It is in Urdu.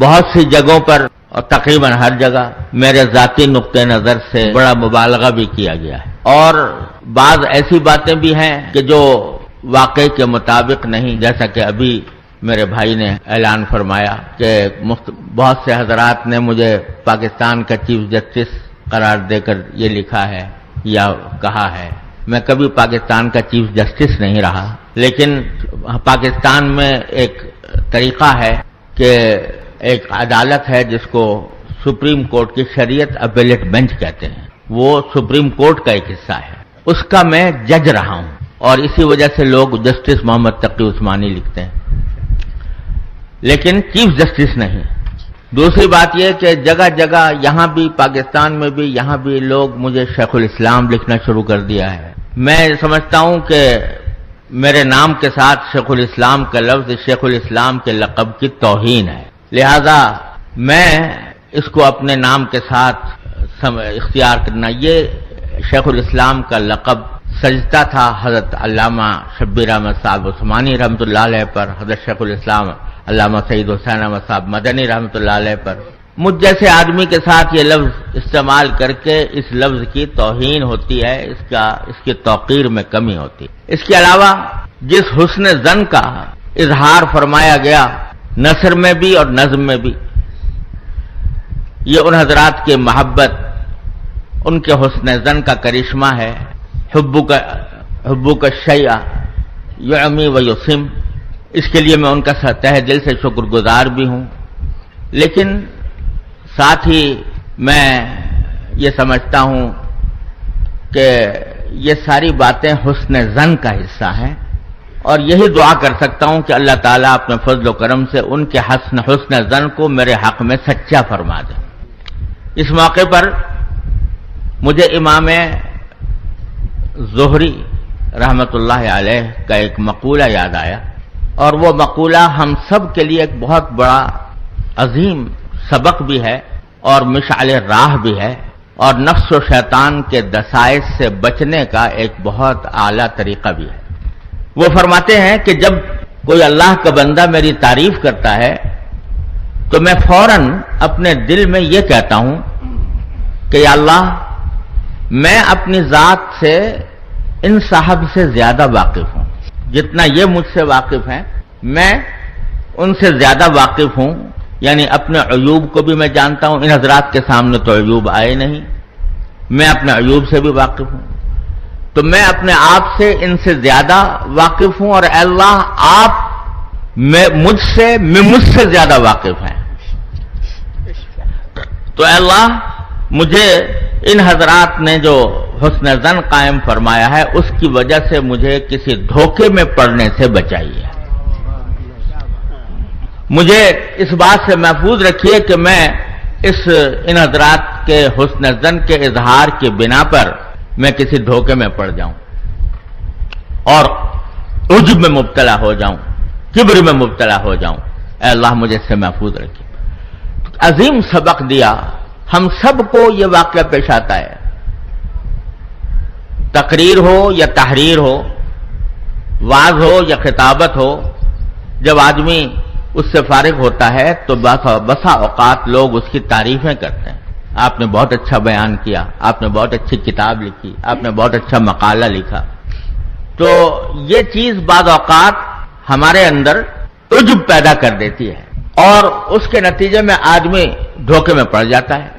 بہت سی جگہوں پر اور تقریباً ہر جگہ میرے ذاتی نقطۂ نظر سے بڑا مبالغہ بھی کیا گیا ہے، اور بعض ایسی باتیں بھی ہیں کہ جو واقعے کے مطابق نہیں، جیسا کہ ابھی میرے بھائی نے اعلان فرمایا کہ بہت سے حضرات نے مجھے پاکستان کا چیف جسٹس قرار دے کر یہ لکھا ہے یا کہا ہے۔ میں کبھی پاکستان کا چیف جسٹس نہیں رہا، لیکن پاکستان میں ایک طریقہ ہے کہ ایک عدالت ہے جس کو سپریم کورٹ کی شریعت اپیلیٹ بینچ کہتے ہیں، وہ سپریم کورٹ کا ایک حصہ ہے، اس کا میں جج رہا ہوں، اور اسی وجہ سے لوگ جسٹس محمد تقی عثمانی لکھتے ہیں، لیکن چیف جسٹس نہیں۔ دوسری بات یہ کہ جگہ جگہ یہاں بھی پاکستان میں بھی یہاں بھی لوگ مجھے شیخ الاسلام لکھنا شروع کر دیا ہے۔ میں سمجھتا ہوں کہ میرے نام کے ساتھ شیخ الاسلام کا لفظ شیخ الاسلام کے لقب کی توہین ہے، لہذا میں اس کو اپنے نام کے ساتھ اختیار کرنا۔ یہ شیخ الاسلام کا لقب سجدہ تھا حضرت علامہ شبیر احمد صاحب عثمانی رحمۃ اللہ علیہ پر، حضرت شیخ الاسلام علامہ سعید حسین احمد صاحب مدنی رحمۃ اللہ علیہ پر۔ مجھ جیسے آدمی کے ساتھ یہ لفظ استعمال کر کے اس لفظ کی توہین ہوتی ہے، اس کی توقیر میں کمی ہوتی ہے۔ اس کے علاوہ جس حسن ظن کا اظہار فرمایا گیا نثر میں بھی اور نظم میں بھی، یہ ان حضرات کی محبت، ان کے حسن ظن کا کرشمہ ہے۔ حبو کا شیء یعمی و یسم، اس کے لیے میں ان کا تہ دل سے شکر گزار بھی ہوں، لیکن ساتھ ہی میں یہ سمجھتا ہوں کہ یہ ساری باتیں حسن ظن کا حصہ ہیں، اور یہی دعا کر سکتا ہوں کہ اللہ تعالیٰ اپنے فضل و کرم سے ان کے حسن ظن کو میرے حق میں سچا فرما دے۔ اس موقع پر مجھے امام زہری رحمت اللہ علیہ کا ایک مقولہ یاد آیا، اور وہ مقولہ ہم سب کے لیے ایک بہت بڑا عظیم سبق بھی ہے اور مشعل راہ بھی ہے، اور نفس و شیطان کے دسائس سے بچنے کا ایک بہت اعلیٰ طریقہ بھی ہے۔ وہ فرماتے ہیں کہ جب کوئی اللہ کا بندہ میری تعریف کرتا ہے تو میں فوراً اپنے دل میں یہ کہتا ہوں کہ یا اللہ، میں اپنی ذات سے ان صاحب سے زیادہ واقف ہوں، جتنا یہ مجھ سے واقف ہیں میں ان سے زیادہ واقف ہوں، یعنی اپنے عیوب کو بھی میں جانتا ہوں۔ ان حضرات کے سامنے تو عیوب آئے نہیں، میں اپنے عیوب سے بھی واقف ہوں، تو میں اپنے آپ سے ان سے زیادہ واقف ہوں، اور اے اللہ آپ مجھ سے زیادہ واقف ہیں، تو اے اللہ مجھے ان حضرات نے جو حسن ظن قائم فرمایا ہے اس کی وجہ سے مجھے کسی دھوکے میں پڑنے سے بچائیے، مجھے اس بات سے محفوظ رکھیے کہ میں ان حضرات کے حسن ظن کے اظہار کی بنا پر میں کسی دھوکے میں پڑ جاؤں اور عجب میں مبتلا ہو جاؤں، کبر میں مبتلا ہو جاؤں۔ اے اللہ مجھے اس سے محفوظ رکھیے۔ عظیم سبق دیا، ہم سب کو یہ واقعہ پیش آتا ہے، تقریر ہو یا تحریر ہو، وعظ ہو یا خطابت ہو، جب آدمی اس سے فارغ ہوتا ہے تو بسا اوقات لوگ اس کی تعریفیں کرتے ہیں، آپ نے بہت اچھا بیان کیا، آپ نے بہت اچھی کتاب لکھی، آپ نے بہت اچھا مقالہ لکھا، تو یہ چیز بعض اوقات ہمارے اندر عجب پیدا کر دیتی ہے، اور اس کے نتیجے میں آدمی دھوکے میں پڑ جاتا ہے۔